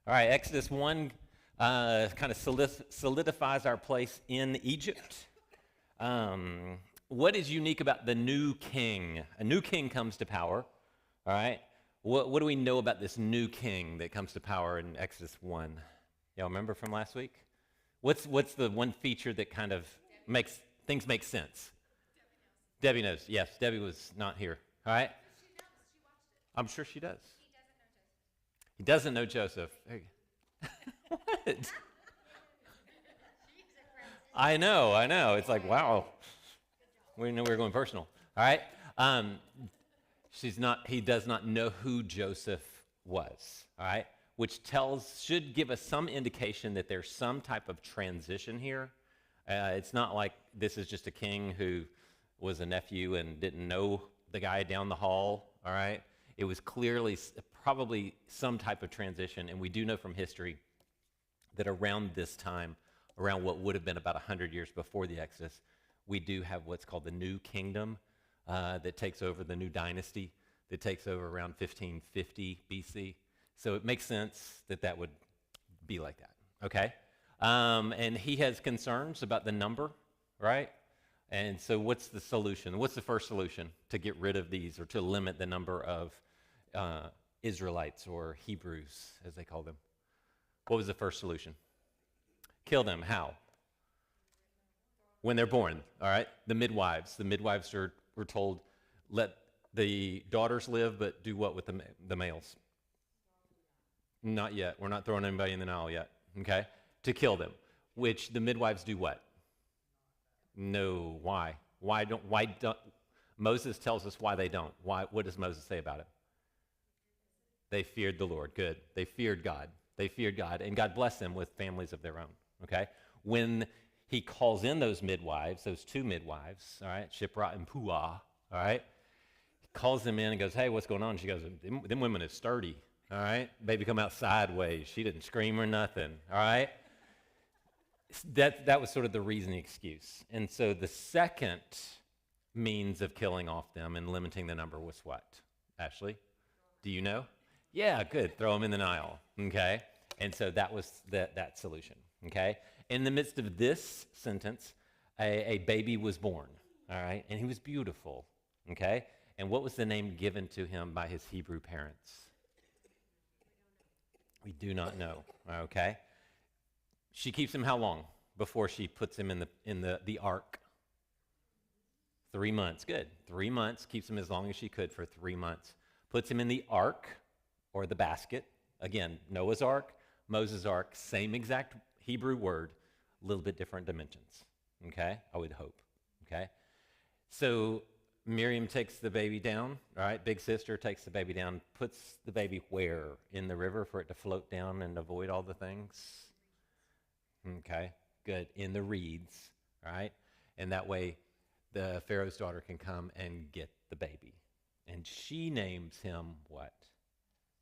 All right, Exodus 1 kind of solidifies our place in Egypt. What is unique about the new king? A new king comes to power, all right? What do we know about this new king that comes to power in Exodus 1? Y'all remember from last week? What's the one feature that kind of makes things make sense? Debbie knows. Yes, Debbie was not here, all right? She knows. She watched it. I'm sure she does. He doesn't know Joseph. He doesn't know Joseph. What? I know. It's like, wow. We knew we were going personal. All right. He does not know who Joseph was. All right. Which should give us some indication that there's some type of transition here. It's not like this is just a king who was a nephew and didn't know the guy down the hall. All right. It was clearly probably some type of transition. And we do know from history that around this time, around what would have been about 100 years before the Exodus, we do have what's called the New Kingdom that takes over, the new dynasty that takes over around 1550 BC. So it makes sense that would be like that, okay? And he has concerns about the number, right? And so what's the solution? What's the first solution to get rid of these or to limit the number of Israelites or Hebrews, as they call them? What was the first solution? Kill them. How? When they're born, all right? The midwives were told, let the daughters live, but do what with the males? Not yet. We're not throwing anybody in the Nile yet, okay? To kill them, which the midwives do what? No. Why? Why don't Moses tells us why they don't. Why? What does Moses say about it? They feared the Lord. Good. They feared God. And God blessed them with families of their own, okay? When he calls in those midwives, those two midwives, all right, Shipra and Puah, all right, he calls them in and goes, hey, what's going on? She goes, them women is sturdy, all right? Baby come out sideways. She didn't scream or nothing, all right? That was sort of the reasoning excuse. And so the second means of killing off them and limiting the number was what? Ashley, do you know? Yeah, good. Throw them in the Nile, okay? And so that was that solution, okay? In the midst of this sentence, a baby was born, all right? And he was beautiful, okay? And what was the name given to him by his Hebrew parents? We do not know, okay? She keeps him how long before she puts him in the ark? 3 months, good. 3 months, keeps him as long as she could for 3 months. Puts him in the ark or the basket. Again, Noah's ark, Moses' ark, same exact Hebrew word, a little bit different dimensions, okay? I would hope, okay? So Miriam takes the baby down, all right? Big sister takes the baby down, puts the baby where? In the river for it to float down and avoid all the things? Okay, good. In the reeds, all right? And that way the Pharaoh's daughter can come and get the baby. And she names him what?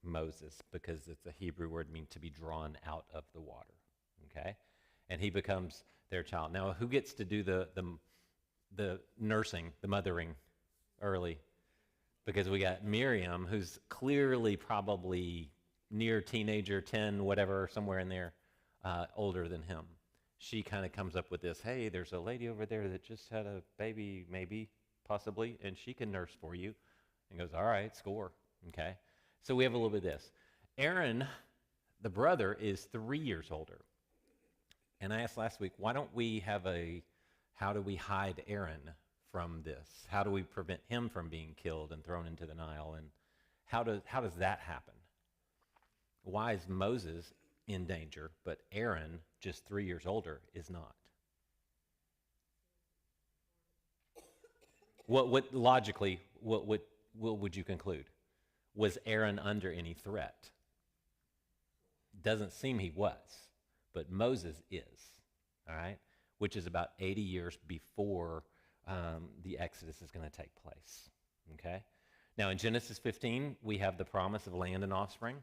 Moses, because it's a Hebrew word meaning to be drawn out of the water, okay? And he becomes their child. Now, who gets to do the nursing, the mothering early? Because we got Miriam, who's clearly probably near teenager, 10, whatever, somewhere in there, older than him. She kind of comes up with this, hey, there's a lady over there that just had a baby, maybe, possibly, and she can nurse for you. And goes, all right, score, okay? So we have a little bit of this. Aaron, the brother, is 3 years older. And I asked last week, why don't we have how do we hide Aaron from this? How do we prevent him from being killed and thrown into the Nile? And how does that happen? Why is Moses in danger, but Aaron, just 3 years older, is not? What logically, what would you conclude? Was Aaron under any threat? Doesn't seem he was, but Moses is, all right? Which is about 80 years before the Exodus is going to take place, okay? Now in Genesis 15, we have the promise of land and offspring.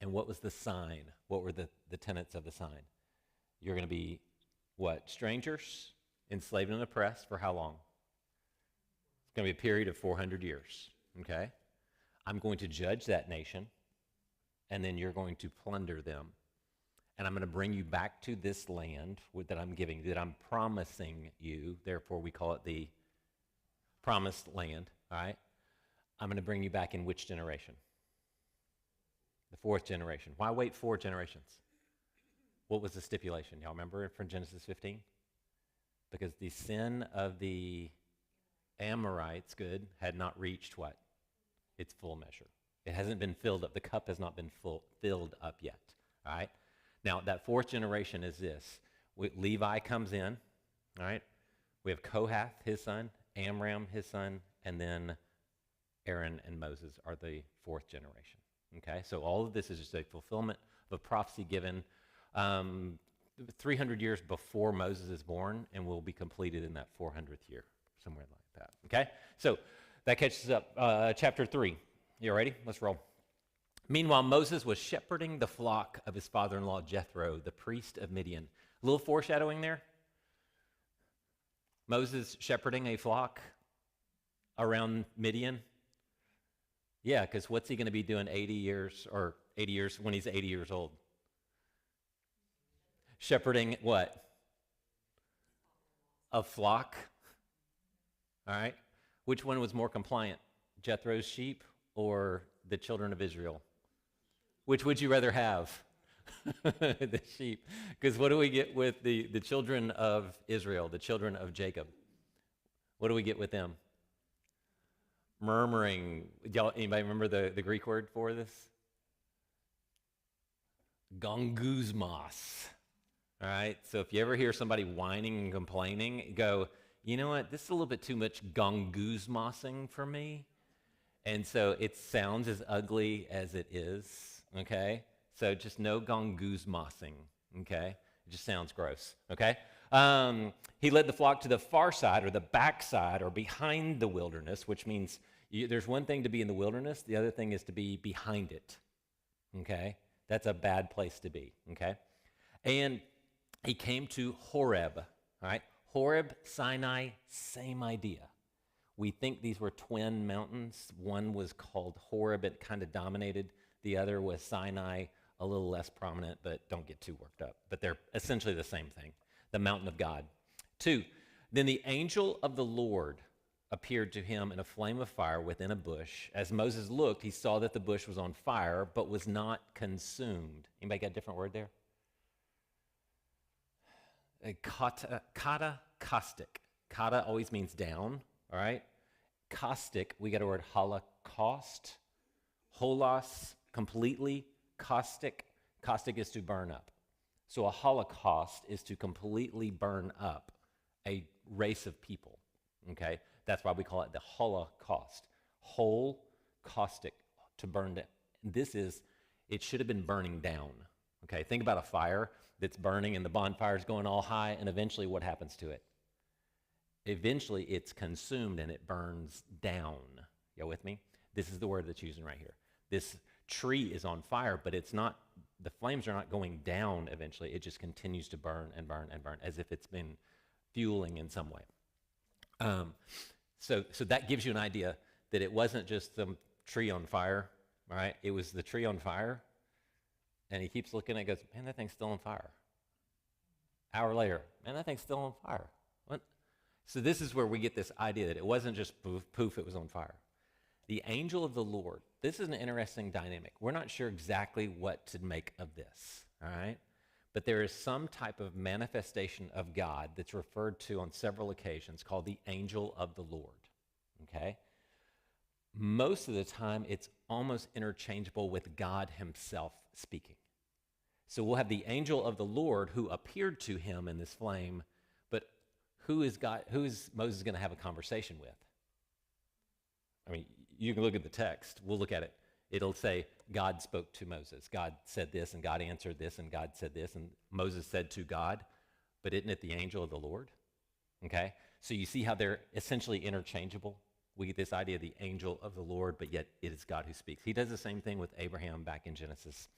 And what was the sign? What were the tenets of the sign? You're going to be, what? Strangers, enslaved and oppressed for how long? It's going to be a period of 400 years, okay? I'm going to judge that nation, and then you're going to plunder them. And I'm going to bring you back to this land that I'm giving you, that I'm promising you. Therefore, we call it the promised land, all right? I'm going to bring you back in which generation? The fourth generation. Why wait 4 generations? What was the stipulation? Y'all remember from Genesis 15? Because the sin of the Amorites, had not reached what? Its full measure. It hasn't been filled up. The cup has not been filled up yet, all right? Now, that 4th generation is this. Levi comes in, all right? We have Kohath, his son, Amram, his son, and then Aaron and Moses are the 4th generation, okay? So all of this is just a fulfillment of a prophecy given 300 years before Moses is born, and will be completed in that 400th year, somewhere like that, okay? So that catches up. Chapter 3. You ready? Let's roll. Meanwhile, Moses was shepherding the flock of his father-in-law Jethro, the priest of Midian. A little foreshadowing there. Moses shepherding a flock around Midian. Yeah, because what's he going to be doing 80 years when he's 80 years old? Shepherding what? A flock. All right. Which one was more compliant? Jethro's sheep or the children of Israel? Which would you rather have? The sheep. Because what do we get with the children of Israel, the children of Jacob? What do we get with them? Murmuring. Anybody remember the Greek word for this? Gongusmos. All right, so if you ever hear somebody whining and complaining, go, you know what, this is a little bit too much gongusmossing for me. And so it sounds as ugly as it is, okay? So just no gongusmossing, okay? It just sounds gross, okay? He led the flock to the far side or the back side or behind the wilderness, which means there's one thing to be in the wilderness, the other thing is to be behind it, okay? That's a bad place to be, okay? And he came to Horeb, all right? Horeb, Sinai, same idea. We think these were twin mountains. One was called Horeb, it kind of dominated. The other was Sinai, a little less prominent, but don't get too worked up. But they're essentially the same thing, the mountain of God. 2, then the angel of the Lord appeared to him in a flame of fire within a bush. As Moses looked, he saw that the bush was on fire, but was not consumed. Anybody got a different word there? Kata, caustic. Kata always means down, all right? Caustic, we got a word holocaust. Holos, completely. Caustic. Caustic is to burn up. So a holocaust is to completely burn up a race of people, okay? That's why we call it the Holocaust. Whole caustic, to burn down. It should have been burning down, okay? Think about a fire that's burning and the bonfire's going all high, and eventually what happens to it? Eventually it's consumed and it burns down. You with me? This is the word that's using right here. This tree is on fire, but it's not, the flames are not going down eventually. It just continues to burn and burn and burn as if it's been fueling in some way. So that gives you an idea that it wasn't just the tree on fire, all right? It was the tree on fire. And he keeps looking and goes, man, that thing's still on fire. Hour later, man, that thing's still on fire. What? So this is where we get this idea that it wasn't just poof, it was on fire. The angel of the Lord, this is an interesting dynamic. We're not sure exactly what to make of this, all right? But there is some type of manifestation of God that's referred to on several occasions called the angel of the Lord, okay? Most of the time, it's almost interchangeable with God himself speaking. So we'll have the angel of the Lord who appeared to him in this flame, but who is Moses going to have a conversation with? I mean, you can look at the text. We'll look at it. It'll say, God spoke to Moses. God said this, and God answered this, and God said this, and Moses said to God, but isn't it the angel of the Lord? Okay? So you see how they're essentially interchangeable? We get this idea of the angel of the Lord, but yet it is God who speaks. He does the same thing with Abraham back in Genesis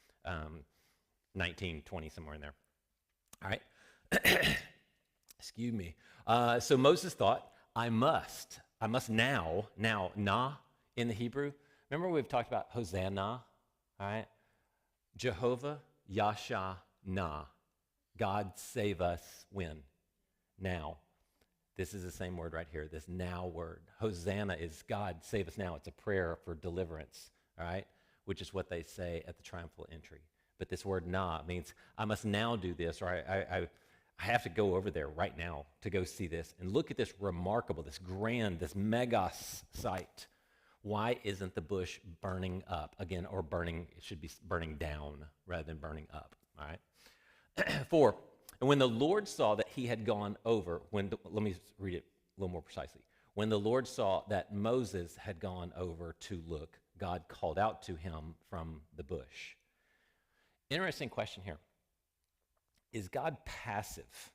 19, 20, somewhere in there. All right? Excuse me. So Moses thought, I must now, na in the Hebrew. Remember we've talked about Hosanna, all right? Jehovah Yasha Na. God save us when? Now. This is the same word right here, this now word. Hosanna is God save us now. It's a prayer for deliverance, all right? Which is what they say at the triumphal entry. But this word na means I must now do this, or I have to go over there right now to go see this. And look at this remarkable, this grand, this megas sight. Why isn't the bush burning up? Again, or burning, it should be burning down rather than burning up, all right? 4, and when the Lord saw that he had gone over, let me read it a little more precisely. When the Lord saw that Moses had gone over to look, God called out to him from the bush. Interesting question here. Is God passive?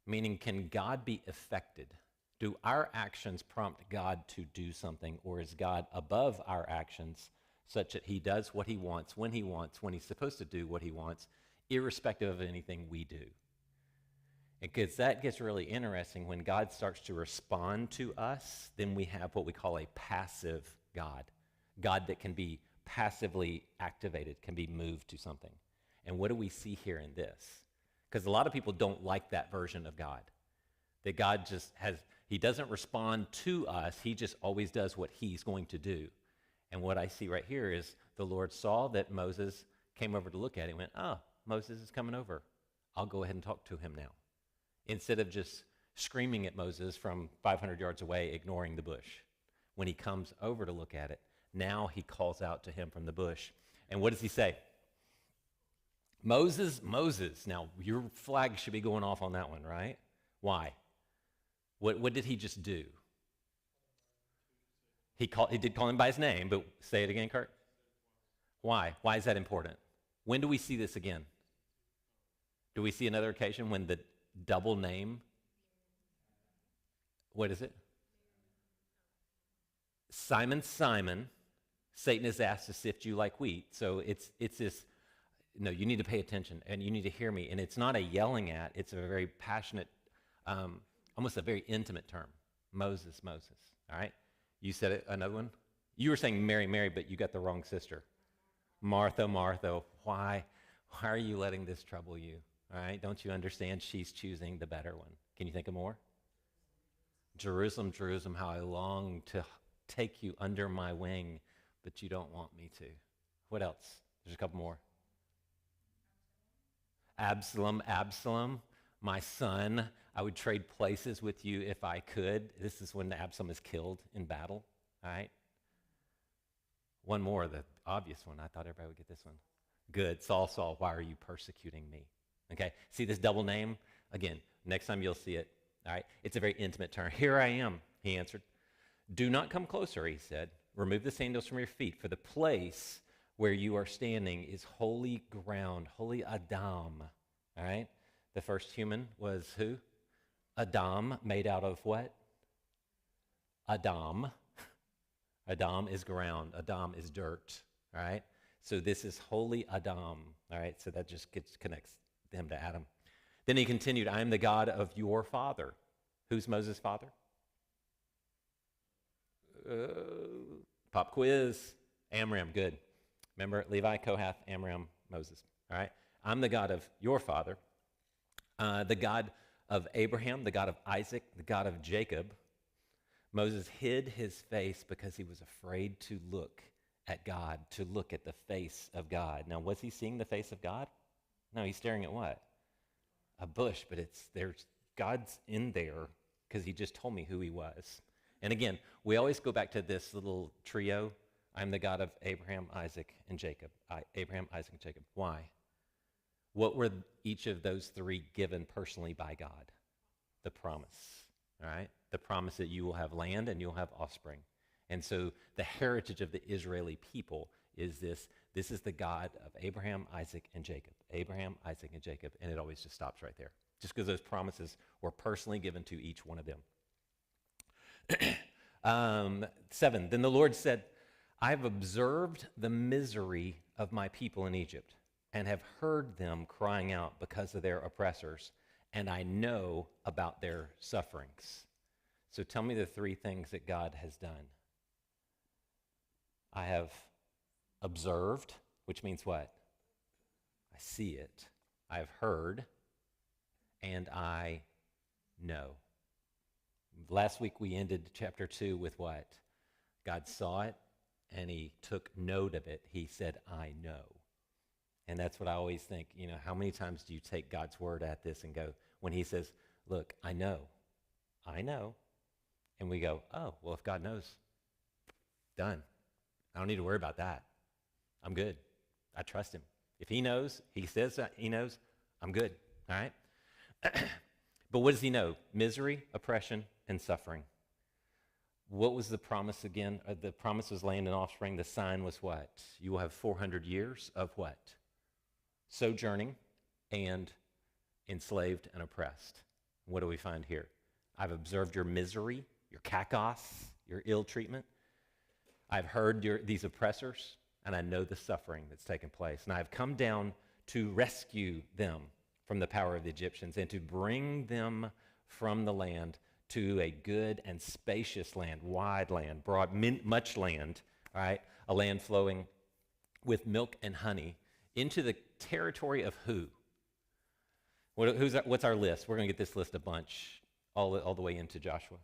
Meaning, can God be affected? Do our actions prompt God to do something, or is God above our actions such that he does what he wants, when he's supposed to do what he wants, irrespective of anything we do? Because that gets really interesting. When God starts to respond to us, then we have what we call a passive God. God that can be passively activated, can be moved to something. And what do we see here in this? Because a lot of people don't like that version of God. That God just he doesn't respond to us, he just always does what he's going to do. And what I see right here is the Lord saw that Moses came over to look at him and went, oh, Moses is coming over. I'll go ahead and talk to him now. Instead of just screaming at Moses from 500 yards away, ignoring the bush. When he comes over to look at it, now he calls out to him from the bush. And what does he say? Moses, Moses. Now, your flag should be going off on that one, right? Why? What did he just do? He did call him by his name, but say it again, Kurt. Why? Why is that important? When do we see this again? Do we see another occasion when the double name? What is it? Simon, Simon, Satan is asked to sift you like wheat. So it's this, no, you need to pay attention and you need to hear me. And it's not a yelling at, it's a very passionate, almost a very intimate term. Moses, Moses, all right? You said it, another one? You were saying Mary, Mary, but you got the wrong sister. Martha, Martha, why are you letting this trouble you? All right, don't you understand she's choosing the better one? Can you think of more? Jerusalem, Jerusalem, how I long to take you under my wing, but you don't want me to. What else? There's a couple more. Absalom, Absalom, my son, I would trade places with you if I could. This is when Absalom is killed in battle, all right? One more, the obvious one. I thought everybody would get this one. Good. Saul, Saul, why are you persecuting me? Okay, see this double name? Again, next time you'll see it, all right? It's a very intimate term. Here I am, he answered. Do not come closer, he said. Remove the sandals from your feet, for the place where you are standing is holy ground, holy Adam, all right? The first human was who? Adam, made out of what? Adam. Adam is ground. Adam is dirt, all right? So this is holy Adam, all right? So that just connects him to Adam. Then he continued, I am the God of your father. Who's Moses' father? Pop quiz. Amram, good. Remember, Levi, Kohath, Amram, Moses, all right? I'm the God of your father, the God of Abraham, the God of Isaac, the God of Jacob. Moses hid his face because he was afraid to look at God, to look at the face of God. Now, was he seeing the face of God? No, he's staring at what? A bush, but God's in there because he just told me who he was. And again, we always go back to this little trio. I'm the God of Abraham, Isaac, and Jacob. Abraham, Isaac, and Jacob. Why? What were each of those three given personally by God? The promise, all right? The promise that you will have land and you'll have offspring. And so the heritage of the Israeli people is this. This is the God of Abraham, Isaac, and Jacob. Abraham, Isaac, and Jacob. And it always just stops right there. Just because those promises were personally given to each one of them. 7, then the Lord said, I have observed the misery of my people in Egypt and have heard them crying out because of their oppressors, and I know about their sufferings. So tell me the 3 things that God has done. I have observed, which means what? see it, I've heard, and I know. Last week we ended chapter 2 with what? God saw it, and he took note of it. He said, I know. And that's what I always think, how many times do you take God's word at this and go, when he says, look, I know. And we go, oh, well, if God knows, done. I don't need to worry about that. I'm good. I trust him. If he knows, he says that he knows, I'm good. All right? But what does he know? Misery, oppression, and suffering. What was the promise again? The promise was land and offspring. The sign was what? You will have 400 years of what? Sojourning and enslaved and oppressed. What do we find here? I've observed your misery, your kakos, your ill treatment. I've heard these oppressors, and I know the suffering that's taken place. And I've come down to rescue them from the power of the Egyptians and to bring them from the land to a good and spacious land, wide land, broad, much land, all right? A land flowing with milk and honey into the territory of who? What's our list? We're going to get this list a bunch all the way into Joshua.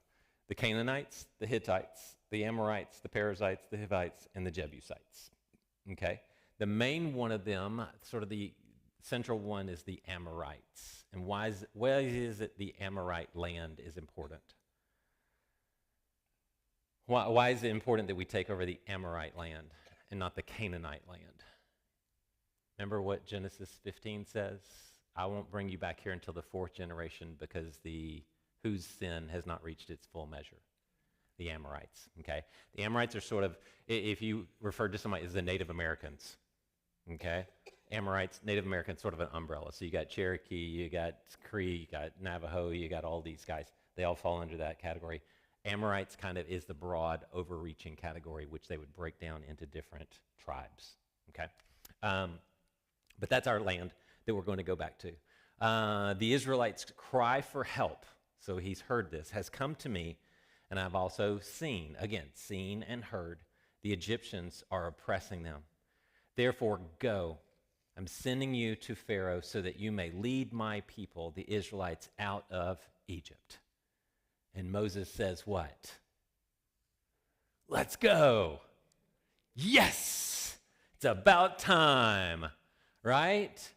The Canaanites, the Hittites, the Amorites, the Perizzites, the Hivites, and the Jebusites. Okay? The main one of them, sort of the central one, is the Amorites. And why is it the Amorite land is important? Why is it important that we take over the Amorite land and not the Canaanite land? Remember what Genesis 15 says? I won't bring you back here until the fourth generation because whose sin has not reached its full measure? The Amorites, okay? The Amorites are sort of, if you refer to somebody as the Native Americans, okay? Amorites, Native Americans, sort of an umbrella. So you got Cherokee, you got Cree, you got Navajo, you got all these guys. They all fall under that category. Amorites kind of is the broad, overreaching category, which they would break down into different tribes, okay? But that's our land that we're going to go back to. The Israelites' cry for help, so he's heard this, has come to me, and I've also seen and heard, the Egyptians are oppressing them. Therefore, go. I'm sending you to Pharaoh so that you may lead my people, the Israelites, out of Egypt. And Moses says what? Let's go. Yes! It's about time, right?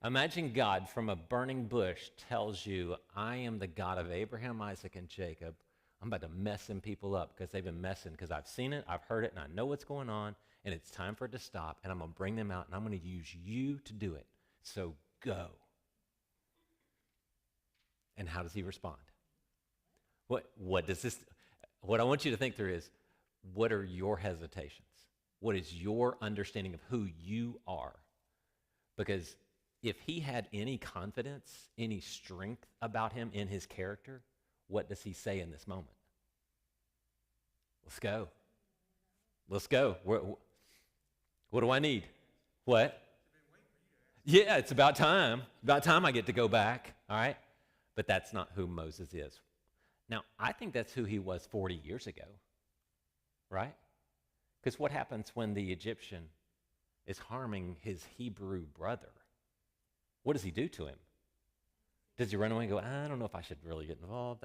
Imagine God from a burning bush tells you, I am the God of Abraham, Isaac, and Jacob. I'm about to mess some people up because they've been messing, because I've seen it, I've heard it, and I know what's going on, and it's time for it to stop, and I'm going to bring them out, and I'm going to use you to do it. So go. And how does he respond? What I want you to think through is, what are your hesitations? What is your understanding of who you are? Because if he had any confidence, any strength about him in his character, what does he say in this moment? Let's go. Let's go. What do I need? What? Yeah, it's about time. About time I get to go back, all right? But that's not who Moses is. Now, I think that's who he was 40 years ago, right? Because what happens when the Egyptian is harming his Hebrew brother? What does he do to him? Does he run away and go, I don't know if I should really get involved?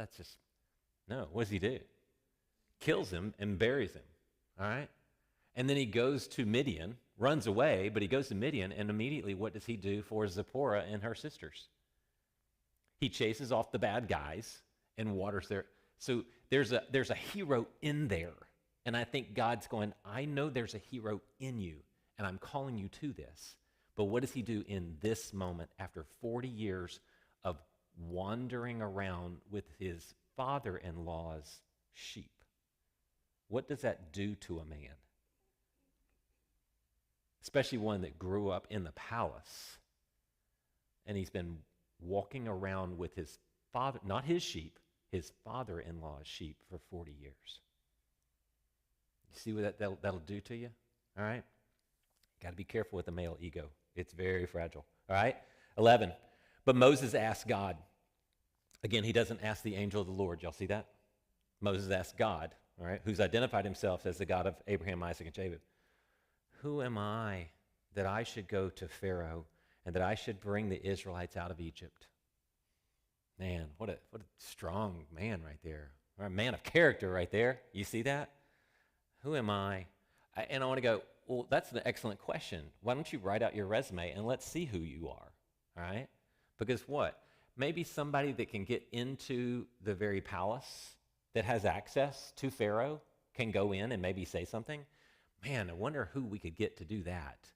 No. What does he do? Kills him and buries him, all right? And then he goes to Midian, runs away, but he goes to Midian, and immediately what does he do for Zipporah and her sisters? He chases off the bad guys and waters their. So there's a hero in there. And I think God's going, I know there's a hero in you, and I'm calling you to this. But what does he do in this moment after 40 years of wandering around with his father-in-law's sheep? What does that do to a man? Especially one that grew up in the palace, and he's been walking around with his father, not his sheep, his father-in-law's sheep for 40 years. You see what that'll do to you? All right? Got to be careful with the male ego. It's very fragile. All right? 11. But Moses asked God. Again, he doesn't ask the angel of the Lord. Y'all see that? Moses asked God, all right, who's identified himself as the God of Abraham, Isaac, and Jacob. Who am I that I should go to Pharaoh and that I should bring the Israelites out of Egypt. Man, what a strong man right there. Or a man of character right there. You see that? Who am I? And I want to go, well, that's an excellent question. Why don't you write out your resume and let's see who you are, all right? Because what? Maybe somebody that can get into the very palace, that has access to Pharaoh, can go in and maybe say something. Man, I wonder who we could get to do that.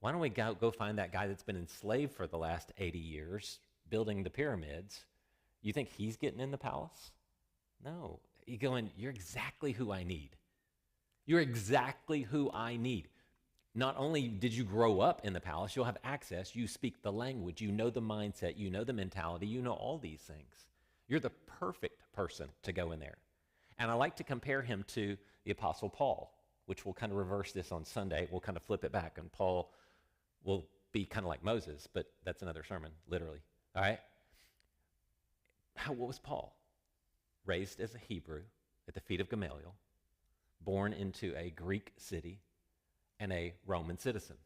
Why don't we go find that guy that's been enslaved for the last 80 years building the pyramids? You think he's getting in the palace? No. You're going, you're exactly who I need. You're exactly who I need. Not only did you grow up in the palace, you'll have access. You speak the language. You know the mindset. You know the mentality. You know all these things. You're the perfect person to go in there. And I like to compare him to the Apostle Paul, which we'll kind of reverse this on Sunday. We'll kind of flip it back, and Paul will be kind of like Moses, but that's another sermon, literally. All right? What was Paul? Raised as a Hebrew at the feet of Gamaliel, born into a Greek city, and a Roman citizen.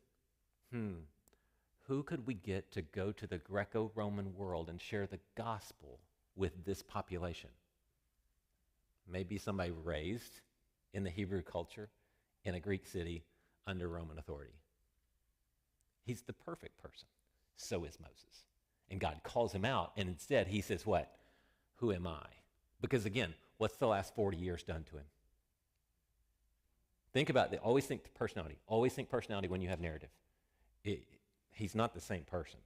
Who could we get to go to the Greco-Roman world and share the gospel with this population? Maybe somebody raised in the Hebrew culture in a Greek city under Roman authority. He's the perfect person. So is Moses. And God calls him out, and instead he says what? Who am I? Because again, what's the last 40 years done to him? Think about it. Always think personality. Always think personality when you have narrative. He's not the same person.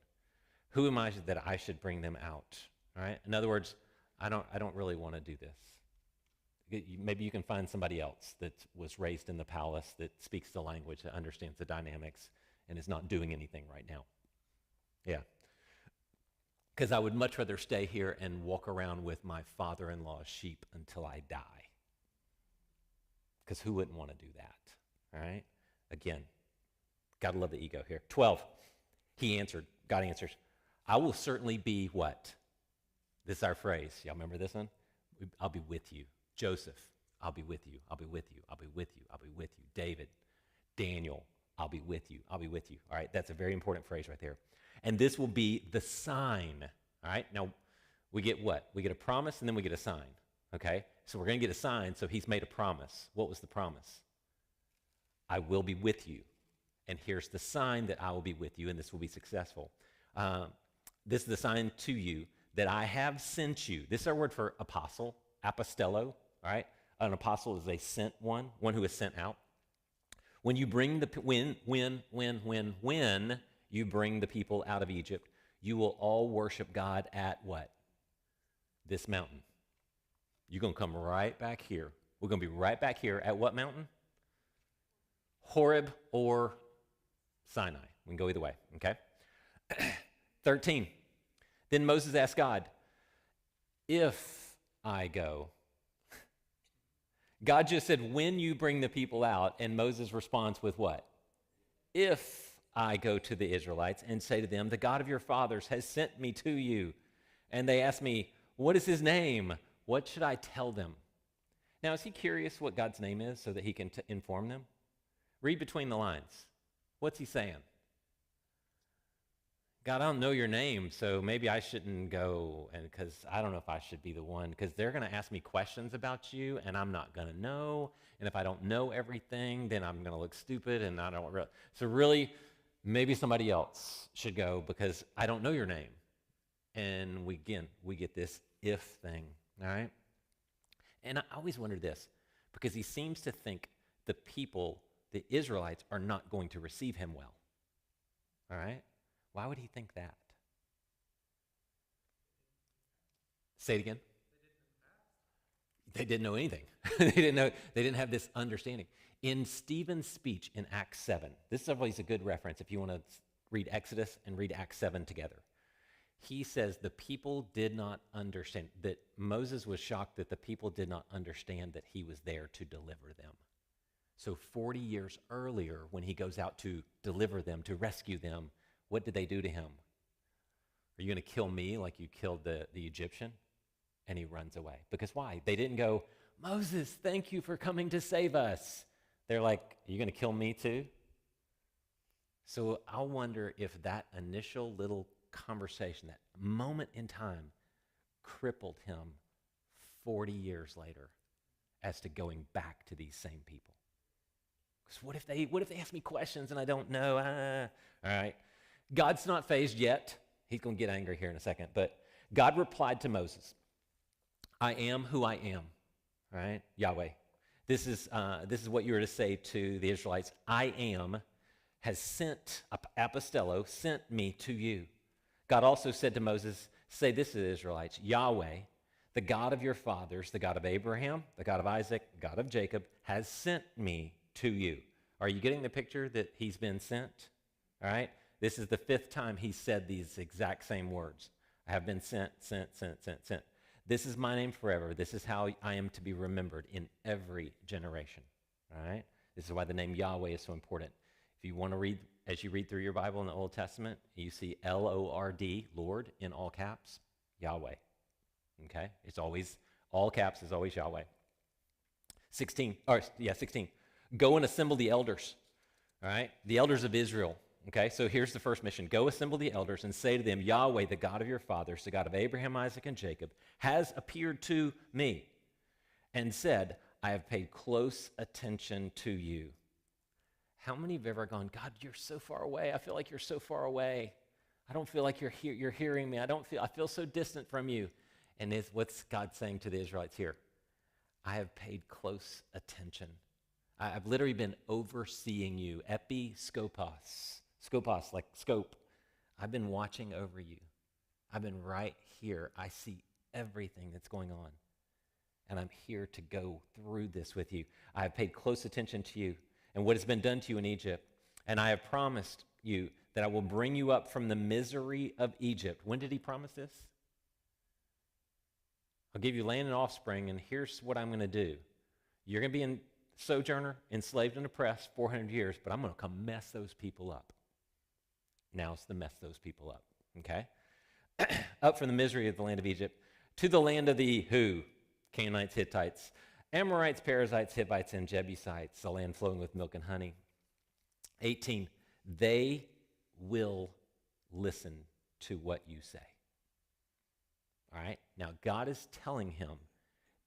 Who am I that I should bring them out? All right. In other words, I don't really want to do this. Maybe you can find somebody else that was raised in the palace, that speaks the language, that understands the dynamics, and is not doing anything right now. Yeah. Because I would much rather stay here and walk around with my father-in-law's sheep until I die. Because who wouldn't want to do that? All right? Again, got to love the ego here. 12, God answers, I will certainly be what? This is our phrase. Y'all remember this one? I'll be with you. Joseph, I'll be with you. I'll be with you. I'll be with you. I'll be with you. David, Daniel, I'll be with you. I'll be with you. All right, that's a very important phrase right there. And this will be the sign. All right, now we get what? We get a promise and then we get a sign. Okay, so we're going to get a sign, so he's made a promise. What was the promise? I will be with you. And here's the sign that I will be with you, and this will be successful. This is the sign to you that I have sent you. This is our word for apostle, apostello, all right? An apostle is a sent one who is sent out. When you bring when you bring the people out of Egypt, you will all worship God at what? This mountain. You're going to come right back here. We're going to be right back here at what mountain? Horeb or Sinai. We can go either way, okay? 13. Then Moses asked God, if I go. God just said, when you bring the people out, and Moses responds with what? If I go to the Israelites and say to them, the God of your fathers has sent me to you. And they ask me, what is his name? What should I tell them? Now, is he curious what God's name is so that he can inform them? Read between the lines. What's he saying? God, I don't know your name, so maybe I shouldn't go, and because I don't know if I should be the one, because they're going to ask me questions about you, and I'm not going to know, and if I don't know everything, then I'm going to look stupid, and I don't really. So really, maybe somebody else should go because I don't know your name. And we get this if thing, all right? And I always wonder this, because he seems to think the people, the Israelites, are not going to receive him well, all right? Why would he think that? Say it again. They didn't know anything. They didn't have this understanding. In Stephen's speech in Acts 7, this is always a good reference if you want to read Exodus and read Acts 7 together. He says the people did not understand, that Moses was shocked that the people did not understand that he was there to deliver them. So 40 years earlier, when he goes out to deliver them, to rescue them, what did they do to him? Are you going to kill me like you killed the Egyptian? And he runs away. Because why? They didn't go, Moses, thank you for coming to save us. They're like, are you going to kill me too? So I wonder if that initial little conversation, that moment in time, crippled him 40 years later as to going back to these same people. Because what if they ask me questions and I don't know? All right. God's not phased yet. He's going to get angry here in a second. But God replied to Moses, I am who I am. All right, Yahweh. This is what you were to say to the Israelites. I am has sent, apostello, sent me to you. God also said to Moses, say this to the Israelites, Yahweh, the God of your fathers, the God of Abraham, the God of Isaac, God of Jacob, has sent me to you. Are you getting the picture that he's been sent? All right? This is the 5th time he said these exact same words. I have been sent. This is my name forever. This is how I am to be remembered in every generation. All right? This is why the name Yahweh is so important. If you want to read, as you read through your Bible in the Old Testament, you see L-O-R-D, Lord, in all caps, Yahweh. Okay? It's always, all caps is always Yahweh. 16. Go and assemble the elders. All right? The elders of Israel. Okay, so here's the first mission. Go assemble the elders and say to them, Yahweh, the God of your fathers, the God of Abraham, Isaac, and Jacob, has appeared to me and said, I have paid close attention to you. How many have ever gone, God, you're so far away. I feel like you're so far away. I don't feel like you're hearing me. I feel so distant from you. And what's God saying to the Israelites here? I have paid close attention. I've literally been overseeing you. Episkopos. Skopos, like scope. I've been watching over you. I've been right here. I see everything that's going on. And I'm here to go through this with you. I have paid close attention to you and what has been done to you in Egypt. And I have promised you that I will bring you up from the misery of Egypt. When did he promise this? I'll give you land and offspring, and here's what I'm going to do. You're going to be in sojourner, enslaved and oppressed 400 years, but I'm going to come mess those people up. Now it's to mess those people up, okay? Up from the misery of the land of Egypt to the land of the who? Canaanites, Hittites, Amorites, Perizzites, Hivites, and Jebusites, a land flowing with milk and honey. 18, they will listen to what you say. All right? Now, God is telling him,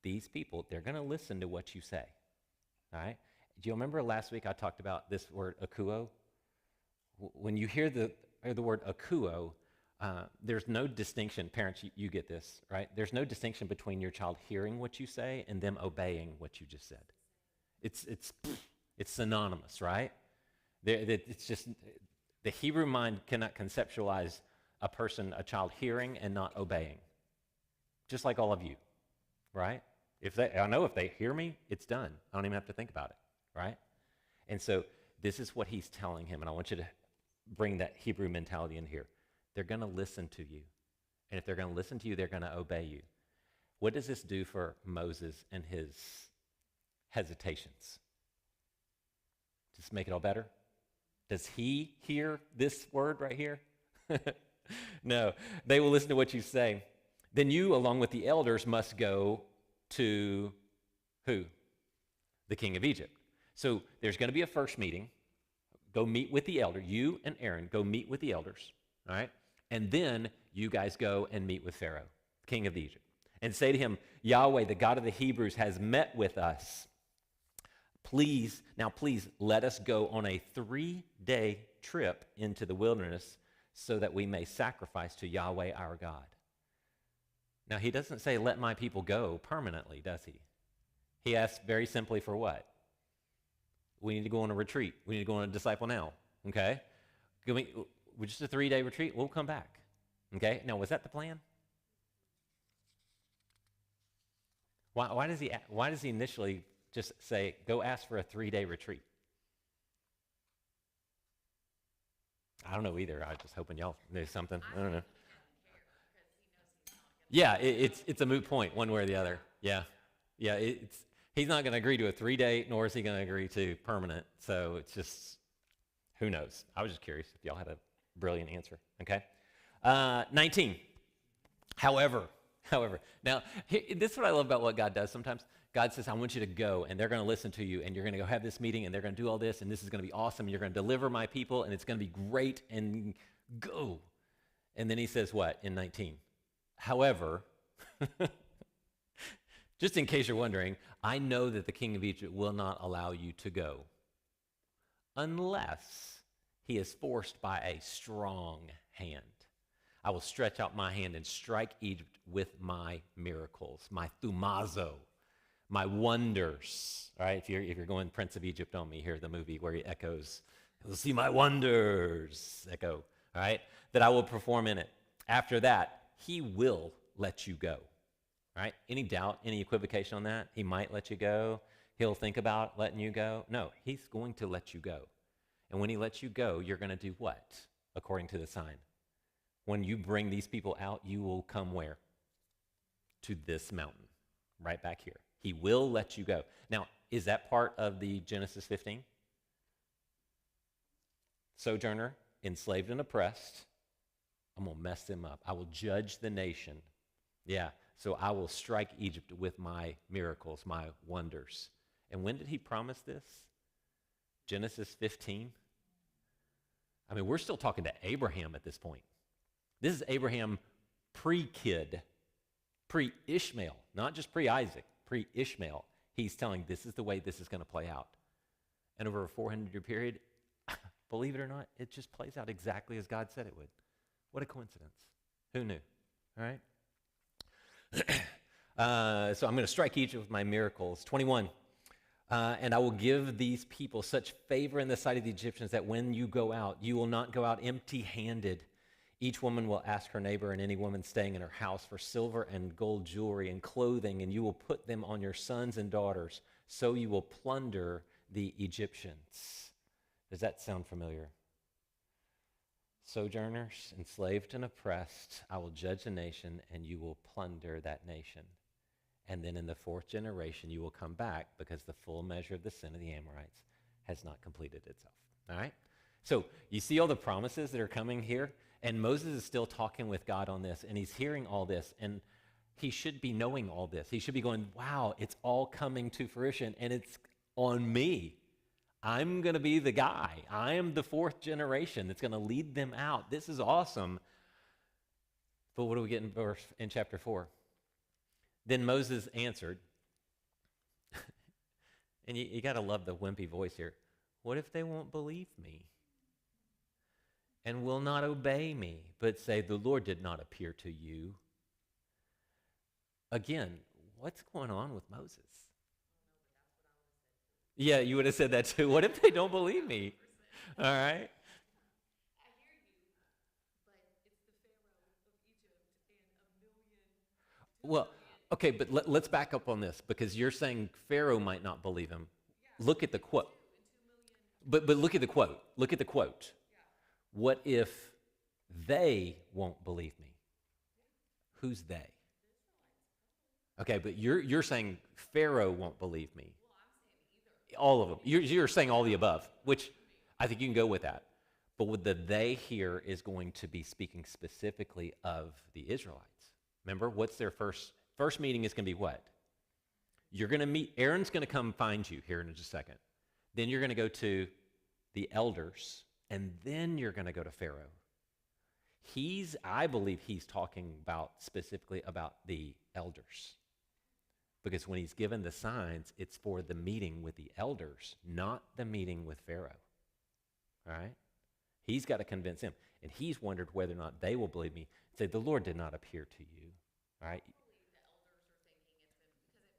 these people, they're going to listen to what you say. All right? Do you remember last week I talked about this word akuo? When you hear the word akuo, there's no distinction. Parents, you get this, right? There's no distinction between your child hearing what you say and them obeying what you just said. It's synonymous, right? It's just the Hebrew mind cannot conceptualize a child hearing and not obeying. Just like all of you, right? I know if they hear me, it's done. I don't even have to think about it, right? And so this is what he's telling him, and I want you to bring that Hebrew mentality in here. They're going to listen to you. And if they're going to listen to you, they're going to obey you. What does this do for Moses and his hesitations? Just make it all better? Does he hear this word right here? No. They will listen to what you say. Then you, along with the elders, must go to who? The king of Egypt. So there's going to be a first meeting. Go meet with the elder. You and Aaron, go meet with the elders. All right? And then you guys go and meet with Pharaoh, king of Egypt, and say to him, Yahweh, the God of the Hebrews, has met with us. Please let us go on a 3-day trip into the wilderness so that we may sacrifice to Yahweh our God. Now, he doesn't say, let my people go permanently, does he? He asks very simply for what? We need to go on a retreat. We need to go on a disciple now, okay? Just a 3-day retreat, we'll come back, okay? Now, was that the plan? Why does he initially just say, go ask for a 3-day retreat? I don't know either. I was just hoping y'all knew something. I don't know. Yeah, it's a moot point, one way or the other. Yeah, he's not going to agree to a 3-day, nor is he going to agree to permanent. So it's just, who knows? I was just curious if y'all had a brilliant answer. Okay, 19. However, However, now, this is what I love about what God does sometimes. God says, I want you to go, and they're going to listen to you, and you're going to go have this meeting, and they're going to do all this, and this is going to be awesome, and you're going to deliver my people, and it's going to be great, and go. And then he says what in 19? However, just in case you're wondering, I know that the king of Egypt will not allow you to go unless he is forced by a strong hand. I will stretch out my hand and strike Egypt with my miracles, my thumazo, my wonders. All right, if you're going Prince of Egypt on me, hear the movie where he echoes, you'll see my wonders, echo, all right, that I will perform in it. After that, he will let you go. All right, any doubt, any equivocation on that? He might let you go. He'll think about letting you go. No, he's going to let you go. And when he lets you go, you're going to do what, according to the sign? When you bring these people out, you will come where? To this mountain, right back here. He will let you go. Now, is that part of the Genesis 15? Sojourner, enslaved and oppressed. I'm going to mess them up. I will judge the nation. Yeah, so I will strike Egypt with my miracles, my wonders. And when did he promise this? Genesis 15? I mean, we're still talking to Abraham at this point. This is Abraham pre-kid, pre-Ishmael, not just pre-Isaac, pre-Ishmael. He's telling this is the way this is going to play out. And over a 400-year period, believe it or not, it just plays out exactly as God said it would. What a coincidence. Who knew? All right? So I'm going to strike Egypt with my miracles. 21. And I will give these people such favor in the sight of the Egyptians that when you go out, you will not go out empty-handed. Each woman will ask her neighbor and any woman staying in her house for silver and gold jewelry and clothing, and you will put them on your sons and daughters, so you will plunder the Egyptians. Does that sound familiar? Sojourners, enslaved and oppressed, I will judge the nation, and you will plunder that nation. And then in the fourth generation, you will come back because the full measure of the sin of the Amorites has not completed itself. All right? So you see all the promises that are coming here? And Moses is still talking with God on this, and he's hearing all this, and he should be knowing all this. He should be going, wow, it's all coming to fruition, and it's on me. I'm going to be the guy. I am the fourth generation that's going to lead them out. This is awesome. But what do we get in chapter 4? Then Moses answered, and you got to love the wimpy voice here. What if they won't believe me and will not obey me, but say, the Lord did not appear to you? Again, what's going on with Moses? Yeah, you would have said that too. What if they don't believe me? All right. I hear you, but it's the Pharaoh of Egypt and 1 million, 2 Well, million. okay, but let's back up on this because you're saying Pharaoh might not believe him. Look at the quote. But look at the quote. Look at the quote. What if they won't believe me? Who's they? Okay, but you're saying Pharaoh won't believe me. All of them. You're saying all the above, which I think you can go with that. But with the they here is going to be speaking specifically of the Israelites. Remember, what's their first meeting is going to be what? You're going to meet, Aaron's going to come find you here in just a second. Then you're going to go to the elders, and then you're going to go to Pharaoh. I believe he's talking about specifically about the elders. Because when he's given the signs, it's for the meeting with the elders, not the meeting with Pharaoh. All right? He's got to convince him. And he's wondered whether or not they will believe me. Say, the Lord did not appear to you. All right? The elders are thinking it's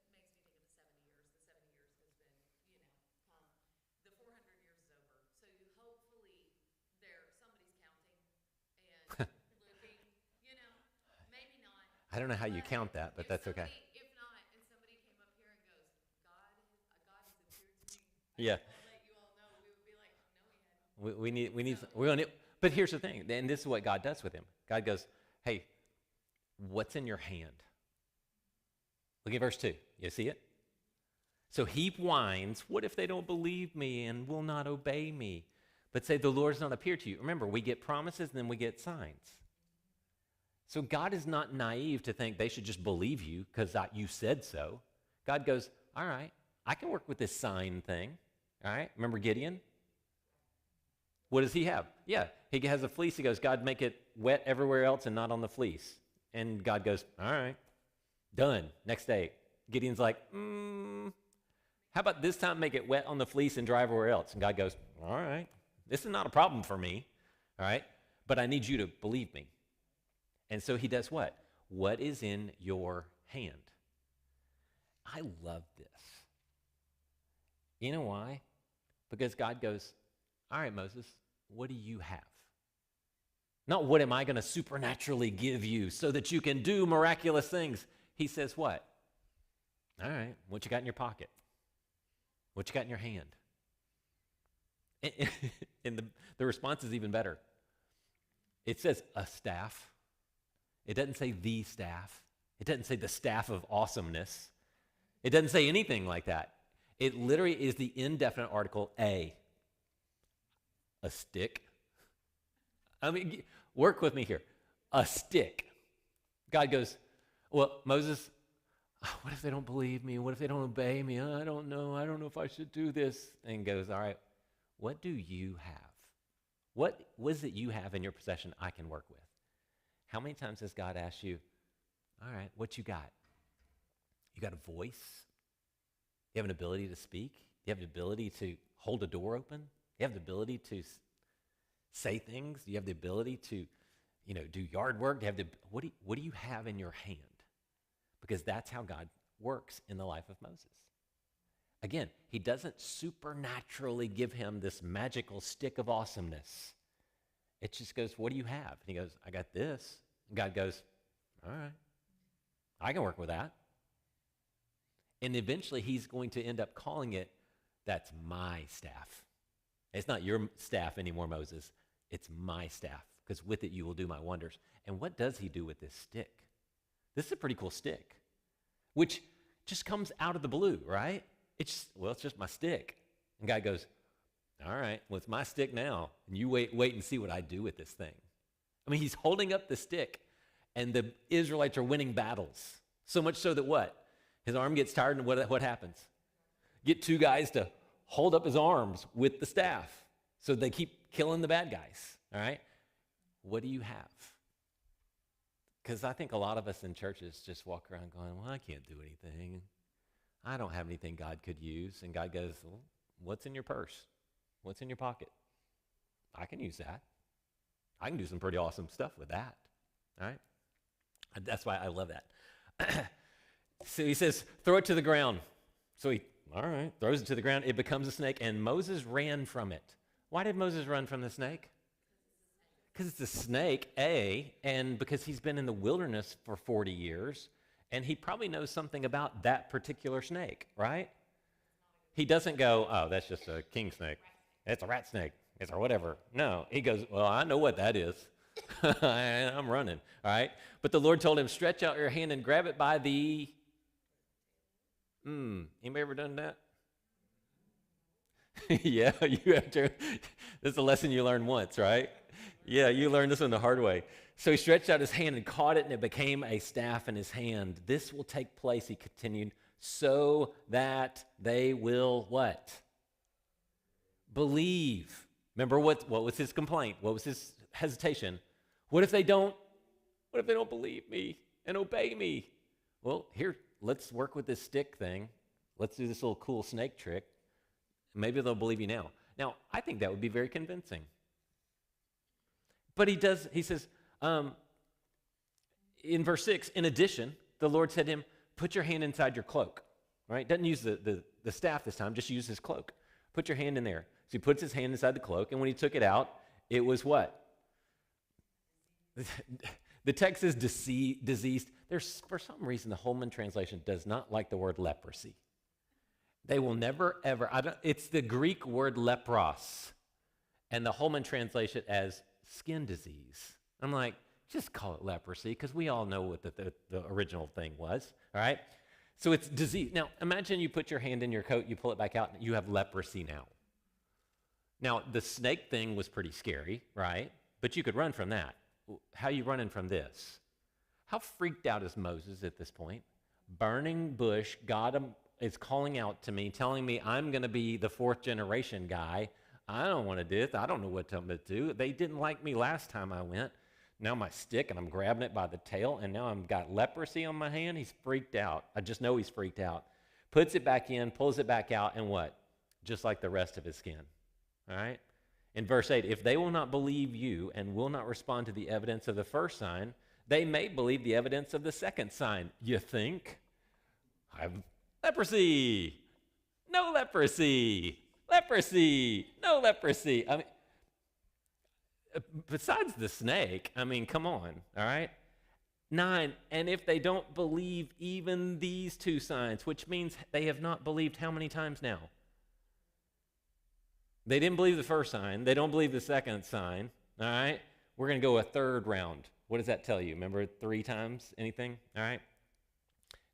been, because it makes me think of the 70 years. The 70 years has been, the 400 years is over. So hopefully somebody's counting and looking, maybe not. I don't know how you count that, but that's okay. If not, and somebody came up here and goes, God has appeared to me. Yeah. I'll let you all know. We would be like, no, he hadn't. We're going to, but here's the thing, and this is what God does with him. God goes, hey, what's in your hand? Look at verse 2. You see it? So he whines, what if they don't believe me and will not obey me? But say, the Lord's not appeared to you. Remember, we get promises and then we get signs. So God is not naive to think they should just believe you because you said so. God goes, all right, I can work with this sign thing. All right, remember Gideon? What does he have? Yeah, he has a fleece. He goes, God, make it wet everywhere else and not on the fleece. And God goes, all right, done. Next day, Gideon's like, how about this time make it wet on the fleece and dry everywhere else? And God goes, all right, this is not a problem for me, all right, but I need you to believe me. And so he does what? What is in your hand? I love this. You know why? Because God goes, all right, Moses, what do you have? Not what am I going to supernaturally give you so that you can do miraculous things. He says what? All right, what you got in your pocket? What you got in your hand? And the response is even better. It says a staff. It doesn't say the staff. It doesn't say the staff of awesomeness. It doesn't say anything like that. It literally is the indefinite article a stick. I mean, work with me here. A stick. God goes, well, Moses, what if they don't believe me? What if they don't obey me? I don't know. I don't know if I should do this. And goes, all right, what do you have? What is it you have in your possession I can work with? How many times has God asked you, all right, what you got? You got a voice? You have an ability to speak? You have the ability to hold a door open? You have the ability to say things? You have the ability to, do yard work? What do you have in your hand? Because that's how God works in the life of Moses. Again, he doesn't supernaturally give him this magical stick of awesomeness. It just goes, what do you have? And he goes, I got this. And God goes, all right, I can work with that. And eventually he's going to end up calling it, that's my staff. It's not your staff anymore, Moses. It's my staff, because with it you will do my wonders. And what does he do with this stick? This is a pretty cool stick, which just comes out of the blue, right? It's just my stick. And God goes, all right, well, it's my stick now. And you wait and see what I do with this thing. I mean, he's holding up the stick, and the Israelites are winning battles. So much so that what? His arm gets tired, and what happens? Get two guys to hold up his arms with the staff so they keep killing the bad guys, all right? What do you have? Because I think a lot of us in churches just walk around going, well, I can't do anything. I don't have anything God could use. And God goes, well, what's in your purse? What's in your pocket? I can use that. I can do some pretty awesome stuff with that, all right? And that's why I love that. So he says, throw it to the ground. So he, all right, throws it to the ground. It becomes a snake, and Moses ran from it. Why did Moses run from the snake? Because it's a snake, and because he's been in the wilderness for 40 years, and he probably knows something about that particular snake, right? He doesn't go, oh, that's just a king snake. It's a rat snake. It's or whatever. No, he goes, well, I know what that is. I'm running, all right? But the Lord told him, stretch out your hand and grab it by the... Anybody ever done that? Yeah, you have to. This is a lesson you learned once, right? Yeah, you learned this one the hard way. So he stretched out his hand and caught it, and it became a staff in his hand. This will take place, he continued, so that they will what? Believe. Remember what was his complaint? What was his hesitation? What if they don't believe me and obey me? Well, here, let's work with this stick thing. Let's do this little cool snake trick. Maybe they'll believe you now. Now, I think that would be very convincing. But he says, in verse 6, in addition, the Lord said to him, put your hand inside your cloak. Right? Doesn't use the staff this time, just use his cloak. Put your hand in there. So he puts his hand inside the cloak, and when he took it out, it was what? The text is diseased. There's, for some reason, the Holman translation does not like the word leprosy. They will never, ever, it's the Greek word lepros, and the Holman translates it as skin disease. I'm like, just call it leprosy, because we all know what the original thing was, all right? So it's disease. Now, imagine you put your hand in your coat, you pull it back out, and you have leprosy now. Now, the snake thing was pretty scary, right? But you could run from that. How are you running from this? How freaked out is Moses at this point? Burning bush, God is calling out to me, telling me I'm going to be the fourth generation guy. I don't want to do this. I don't know what to do. They didn't like me last time I went. Now my stick, and I'm grabbing it by the tail, and now I've got leprosy on my hand. He's freaked out. I just know he's freaked out. Puts it back in, pulls it back out, and what? Just like the rest of his skin. All right? In verse 8, if they will not believe you and will not respond to the evidence of the first sign, they may believe the evidence of the second sign. You think? I have leprosy. No leprosy. Leprosy. No leprosy. I mean, besides the snake, I mean, come on, all right? 9, and if they don't believe even these two signs, which means they have not believed how many times now? They didn't believe the first sign. They don't believe the second sign, all right? We're going to go a third round. What does that tell you? Remember 3 times anything, all right?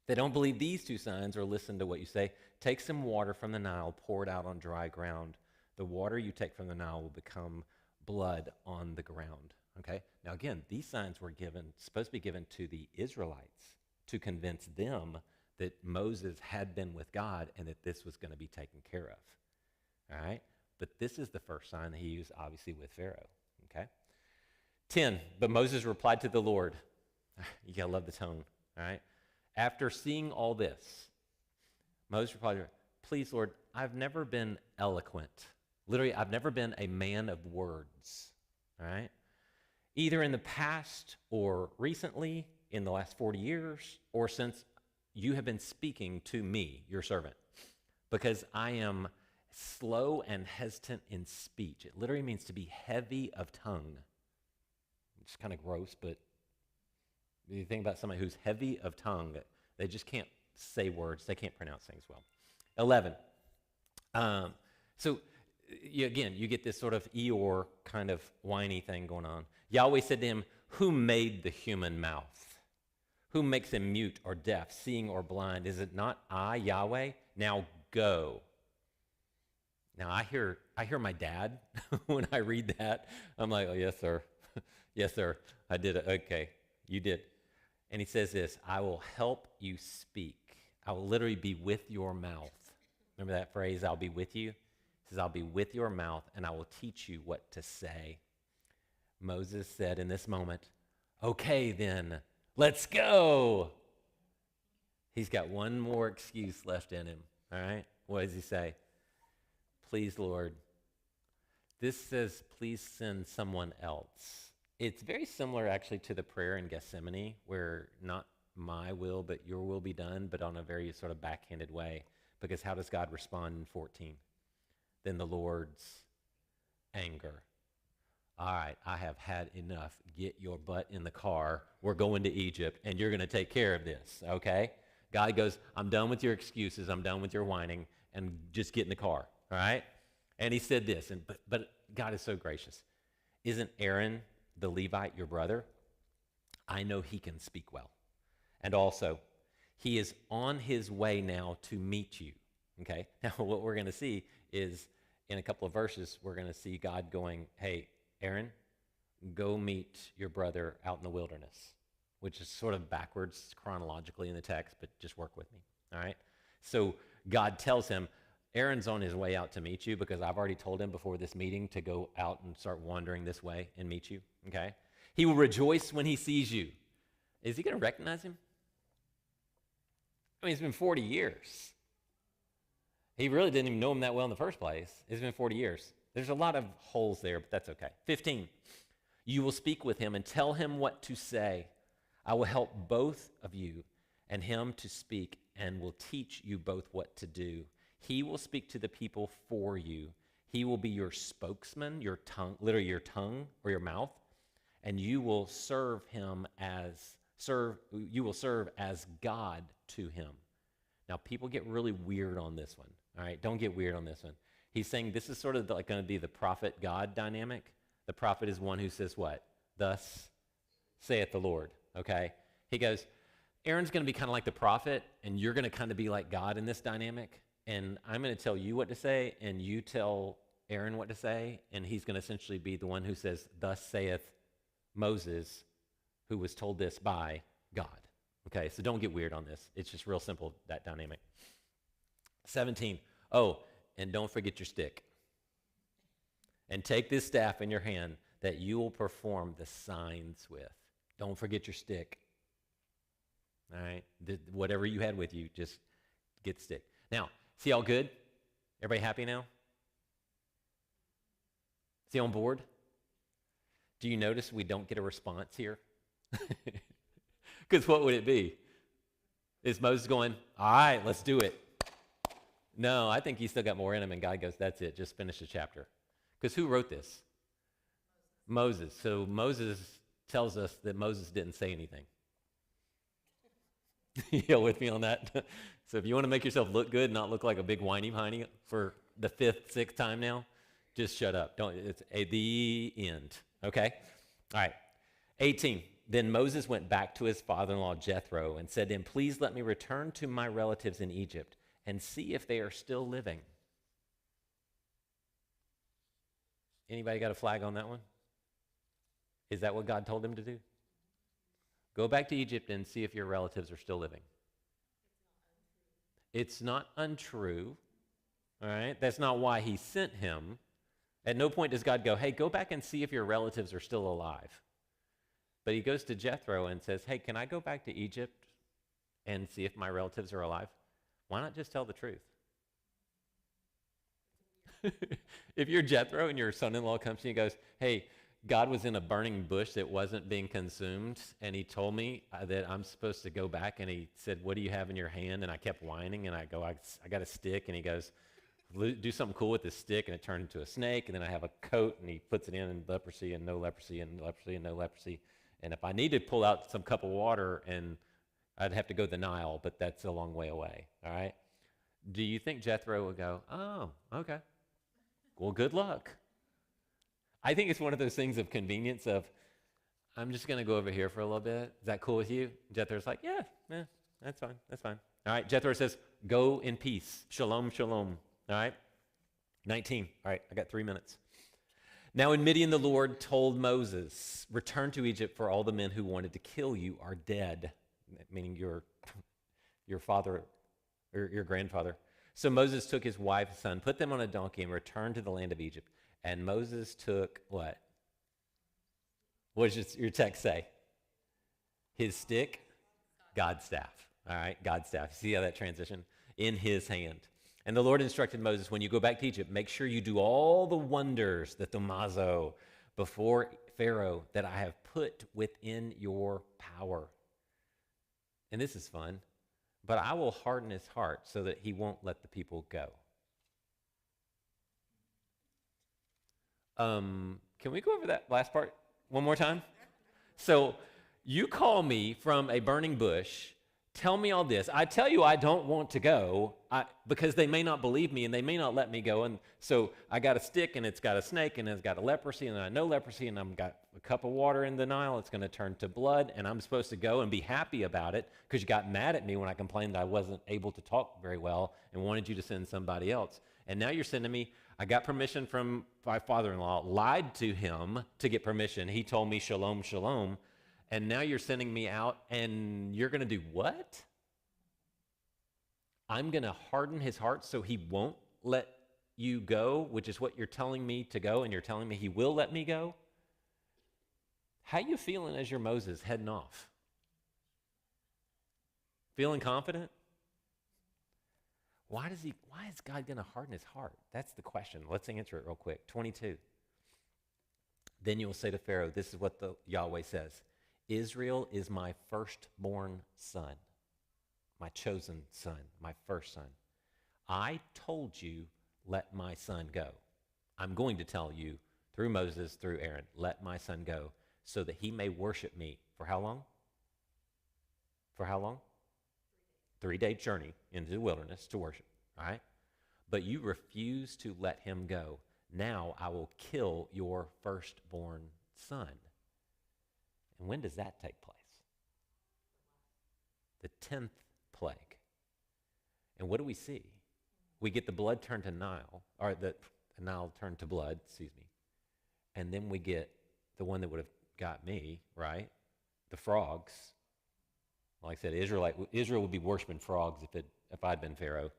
They don't believe these two signs or listen to what you say. Take some water from the Nile, pour it out on dry ground. The water you take from the Nile will become blood on the ground. Okay? Now again, these signs were supposed to be given to the Israelites to convince them that Moses had been with God and that this was going to be taken care of. All right? But this is the first sign that he used, obviously, with Pharaoh. Okay? 10, but Moses replied to the Lord. You got to love the tone. All right? After seeing all this, Moses replied, please, Lord, I've never been eloquent. Literally, I've never been a man of words. All right? Either in the past or recently, in the last 40 years, or since you have been speaking to me, your servant, because I am slow and hesitant in speech. It literally means to be heavy of tongue. It's kind of gross, but you think about somebody who's heavy of tongue, they just can't say words, they can't pronounce things well. 11. So again, you get this sort of Eeyore kind of whiny thing going on. Yahweh said to him, who made the human mouth? Who makes him mute or deaf, seeing or blind? Is it not I, Yahweh? Now go. Now I hear my dad when I read that. I'm like, oh, yes, sir. Yes, sir. I did it. Okay, you did. And he says this, I will help you speak. I will literally be with your mouth. Remember that phrase, I'll be with you? He says, I'll be with your mouth and I will teach you what to say. Moses said in this moment, okay then, let's go. He's got one more excuse left in him, all right? What does he say? Please, Lord. This says, please send someone else. It's very similar actually to the prayer in Gethsemane where not my will but your will be done, but on a very sort of backhanded way. Because how does God respond in 14? Then the Lord's anger. All right, I have had enough. Get your butt in the car. We're going to Egypt, and you're going to take care of this, okay? God goes, I'm done with your excuses. I'm done with your whining, and just get in the car, all right? And he said this, but God is so gracious. Isn't Aaron the Levite your brother? I know he can speak well. And also, he is on his way now to meet you, okay? Now, what we're going to see is in a couple of verses, we're going to see God going, hey, Aaron, go meet your brother out in the wilderness, which is sort of backwards chronologically in the text, but just work with me, all right? So God tells him, Aaron's on his way out to meet you because I've already told him before this meeting to go out and start wandering this way and meet you, okay? He will rejoice when he sees you. Is he going to recognize him? I mean, it's been 40 years. He really didn't even know him that well in the first place. It's been 40 years. There's a lot of holes there, but that's okay. 15, you will speak with him and tell him what to say. I will help both of you and him to speak and will teach you both what to do. He will speak to the people for you. He will be your spokesman, your tongue, literally your tongue or your mouth, and you will serve as God to him. Now, people get really weird on this one, all right? Don't get weird on this one. He's saying this is sort of like going to be the prophet-God dynamic. The prophet is one who says what? Thus saith the Lord, okay? He goes, Aaron's going to be kind of like the prophet, and you're going to kind of be like God in this dynamic, and I'm going to tell you what to say, and you tell Aaron what to say, and he's going to essentially be the one who says, thus saith Moses, who was told this by God. Okay, so don't get weird on this. It's just real simple, that dynamic. 17, oh, and don't forget your stick. And take this staff in your hand that you will perform the signs with. Don't forget your stick. All right, whatever you had with you, just get stick. Now, see all good? Everybody happy now? See on board? Do you notice we don't get a response here? Because what would it be? Is Moses going, all right, let's do it? No, I think he's still got more in him, and God goes, that's it, just finish the chapter. Because who wrote this? Moses. So Moses tells us that Moses didn't say anything. You with me on that? So if you want to make yourself look good, not look like a big whiny piney for the 5th, 6th time now, just shut up. It's the end. Okay? All right. 18. Then Moses went back to his father-in-law Jethro and said to him, please let me return to my relatives in Egypt and see if they are still living. Anybody got a flag on that one? Is that what God told him to do? Go back to Egypt and see if your relatives are still living. It's not untrue. All right? That's not why he sent him. At no point does God go, hey, go back and see if your relatives are still alive. But he goes to Jethro and says, hey, can I go back to Egypt and see if my relatives are alive? Why not just tell the truth? If you're Jethro and your son-in-law comes to you and goes, hey, God was in a burning bush that wasn't being consumed, and he told me that I'm supposed to go back, and he said, what do you have in your hand? And I kept whining, and I go, I got a stick, and he goes, do something cool with this stick, and it turned into a snake, and then I have a coat, and he puts it in leprosy and no leprosy and leprosy and no leprosy. And if I need to pull out some cup of water, and I'd have to go to the Nile, but that's a long way away, all right? Do you think Jethro would go, oh, okay, well, good luck? I think it's one of those things of convenience of, I'm just going to go over here for a little bit. Is that cool with you? Jethro's like, yeah, that's fine, that's fine. All right, Jethro says, go in peace. Shalom, shalom. All right, 19. All right, I got 3 minutes. Now in Midian, the Lord told Moses, return to Egypt, for all the men who wanted to kill you are dead, meaning your father or your grandfather. So Moses took his wife's son, put them on a donkey, and returned to the land of Egypt. And Moses took what? What does your text say? His stick? God's staff. All right, God's staff. See how that transition? In his hand. And the Lord instructed Moses, when you go back to Egypt, make sure you do all the wonders, the thumazo, before Pharaoh that I have put within your power. And this is fun. But I will harden his heart so that he won't let the people go. Can we go over that last part one more time? So you call me from a burning bush, tell me all this. I tell you I don't want to go because they may not believe me and they may not let me go. And so I got a stick and it's got a snake and it's got a leprosy and I know leprosy and I've got a cup of water in the Nile. It's going to turn to blood and I'm supposed to go and be happy about it because you got mad at me when I complained that I wasn't able to talk very well and wanted you to send somebody else. And now you're sending me, I got permission from my father-in-law, lied to him to get permission. He told me shalom, shalom. And now you're sending me out and you're going to do what? I'm going to harden his heart so he won't let you go, which is what you're telling me to go, and you're telling me he will let me go? How you feeling as you're Moses heading off? Feeling confident? Why is God going to harden his heart? That's the question. Let's answer it real quick. 22. Then you will say to Pharaoh, this is what the Yahweh says. Israel is my firstborn son, my chosen son, my first son. I told you, let my son go. I'm going to tell you through Moses, through Aaron, let my son go so that he may worship me. For how long? For how long? 3-day journey into the wilderness to worship, all right? But you refuse to let him go. Now I will kill your firstborn son. And when does that take place? The 10th plague. And what do we see? We get the blood turned to Nile, or the Nile turned to blood, excuse me. And then we get the one that would have got me, right? The frogs. Like I said, Israel would be worshiping frogs if I'd been Pharaoh,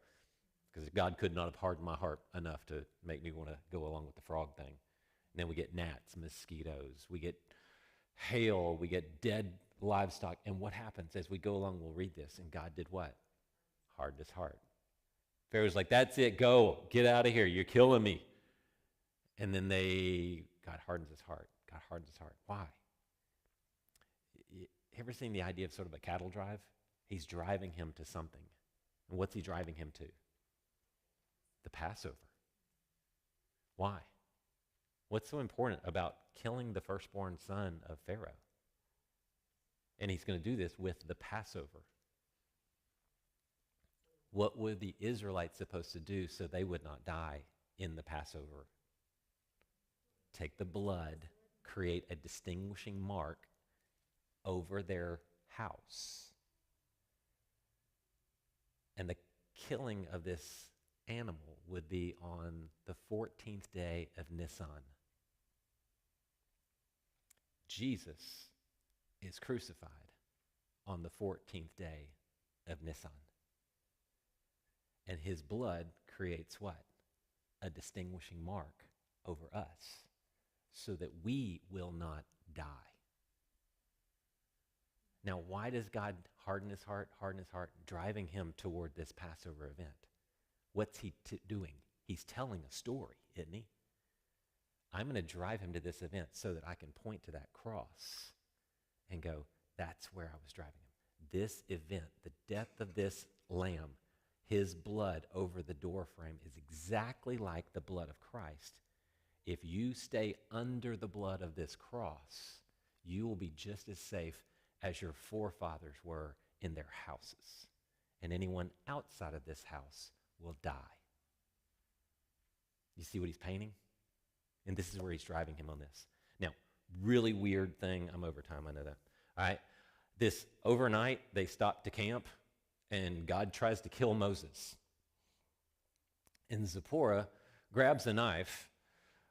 because God could not have hardened my heart enough to make me want to go along with the frog thing. And then we get gnats, mosquitoes, we get hail, we get dead livestock. And what happens as we go along, we'll read this, and God did what? Hardened his heart. Pharaoh's like, that's it, go, get out of here, you're killing me. And then God hardens his heart. God hardens his heart. Why? You ever seen the idea of sort of a cattle drive? He's driving him to something. And what's he driving him to? The Passover. Why? What's so important about killing the firstborn son of Pharaoh? And he's going to do this with the Passover. What were the Israelites supposed to do so they would not die in the Passover? Take the blood, create a distinguishing mark over their house. And the killing of this animal would be on the 14th day of Nisan. Jesus is crucified on the 14th day of Nisan. And his blood creates what? A distinguishing mark over us so that we will not die. Now, why does God harden his heart, driving him toward this Passover event? What's he doing? He's telling a story, isn't he? I'm going to drive him to this event so that I can point to that cross and go, that's where I was driving him. This event, the death of this lamb, his blood over the doorframe is exactly like the blood of Christ. If you stay under the blood of this cross, you will be just as safe as your forefathers were in their houses. And anyone outside of this house will die. You see what he's painting? And this is where he's driving him on this. Now, really weird thing. I'm over time, I know that. All right. This overnight, they stop to camp, and God tries to kill Moses. And Zipporah grabs a knife,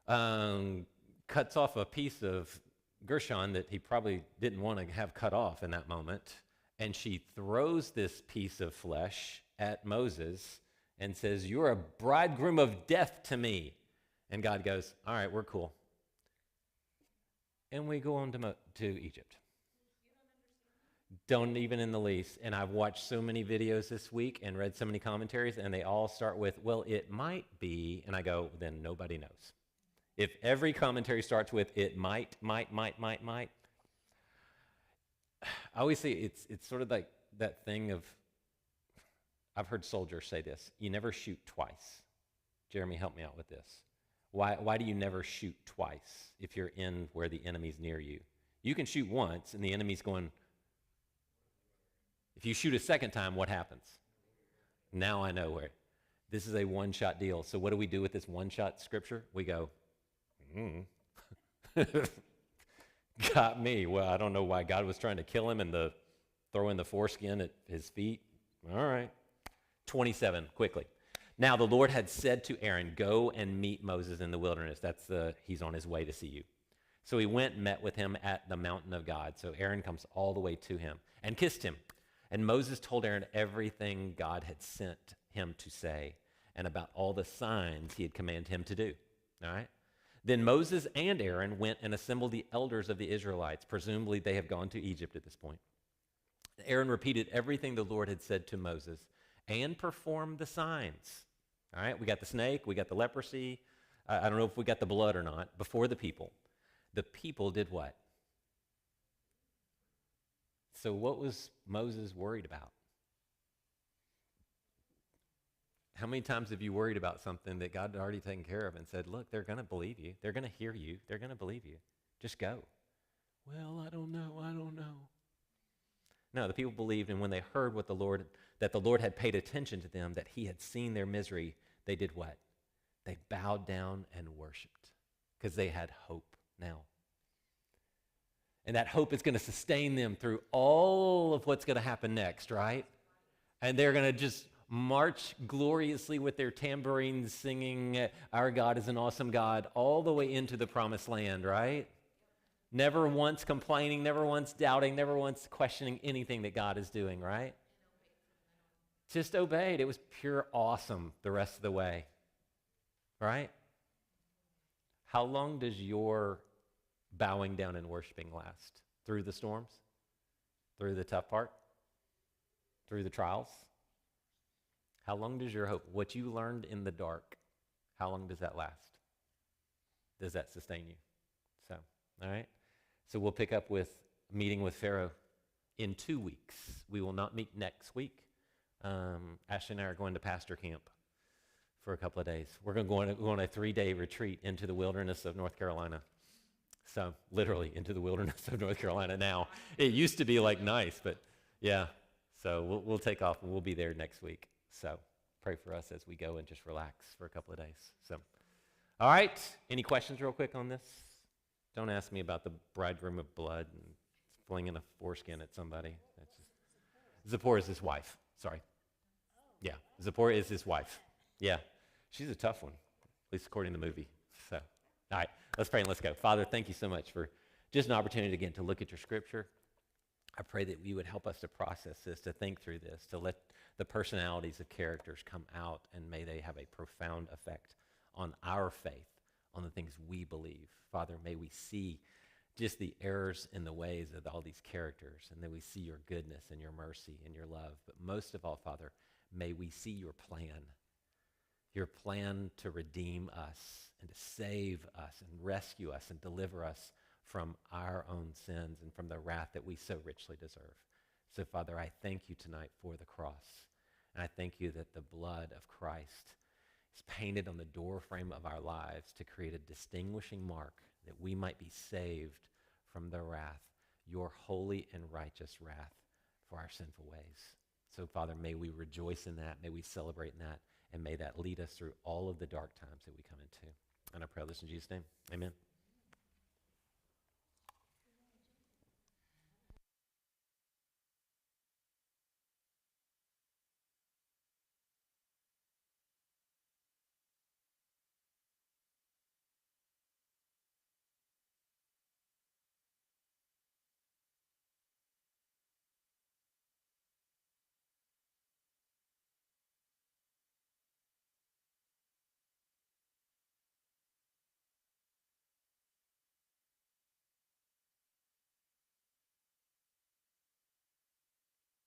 cuts off a piece of Gershon that he probably didn't want to have cut off in that moment, and she throws this piece of flesh at Moses and says, "You're a bridegroom of death to me." And God goes, "All right, we're cool." And we go on to Egypt. Don't even in the least. And I've watched so many videos this week and read so many commentaries, and they all start with, well, it might be. And I go, then nobody knows. If every commentary starts with, it might, I always say it's sort of like that thing of, I've heard soldiers say this, you never shoot twice. Jeremy, help me out with this. Why do you never shoot twice if you're in where the enemy's near you? You can shoot once and the enemy's going. If you shoot a second time, what happens? Now I know where. This is a one-shot deal. So what do we do with this one-shot scripture? We go, got me. Well, I don't know why God was trying to kill him and throw in the foreskin at his feet. All right. 27, quickly. Now the Lord had said to Aaron, go and meet Moses in the wilderness. He's on his way to see you. So he went and met with him at the mountain of God. So Aaron comes all the way to him and kissed him. And Moses told Aaron everything God had sent him to say and about all the signs he had commanded him to do. All right? Then Moses and Aaron went and assembled the elders of the Israelites. Presumably they have gone to Egypt at this point. Aaron repeated everything the Lord had said to Moses and performed the signs. All right, we got the snake, we got the leprosy. I don't know if we got the blood or not, before the people. The people did what? So what was Moses worried about? How many times have you worried about something that God had already taken care of and said, look, they're going to believe you. They're going to hear you. They're going to believe you. Just go. Well, I don't know. No, the people believed, and when they heard that the Lord had paid attention to them, that he had seen their misery, they did what? They bowed down and worshiped because they had hope now. And that hope is going to sustain them through all of what's going to happen next, right? And they're going to just march gloriously with their tambourines singing, our God is an awesome God, all the way into the promised land, right? Never once complaining, never once doubting, never once questioning anything that God is doing, right? Just obeyed. It was pure awesome the rest of the way, right? How long does your bowing down and worshiping last? Through the storms? Through the tough part? Through the trials? How long does your hope, what you learned in the dark, how long does that last? Does that sustain you? So, all right. So we'll pick up with meeting with Pharaoh in 2 weeks. We will not meet next week. Ashley and I are going to pastor camp for a couple of days. We're going to go on a 3-day retreat into the wilderness of North Carolina. So literally into the wilderness of North Carolina now. It used to be like nice, but yeah. So we'll take off and we'll be there next week. So pray for us as we go and just relax for a couple of days. So, all right. Any questions real quick on this? Don't ask me about the bridegroom of blood and flinging a foreskin at somebody. That's just, Zipporah is his wife. Sorry. Yeah, Zipporah is his wife. Yeah, she's a tough one, at least according to the movie. So, all right, let's pray and let's go. Father, thank you so much for just an opportunity again to look at your scripture. I pray that you would help us to process this, to think through this, to let the personalities of characters come out, and may they have a profound effect on our faith, on the things we believe. Father, may we see just the errors in the ways of all these characters, and then we see your goodness and your mercy and your love. But most of all, Father, may we see your plan to redeem us and to save us and rescue us and deliver us from our own sins and from the wrath that we so richly deserve. So, Father, I thank you tonight for the cross, and I thank you that the blood of Christ is painted on the doorframe of our lives to create a distinguishing mark that we might be saved from the wrath, your holy and righteous wrath for our sinful ways. So, Father, may we rejoice in that, may we celebrate in that, and may that lead us through all of the dark times that we come into. And I pray this in Jesus' name. Amen.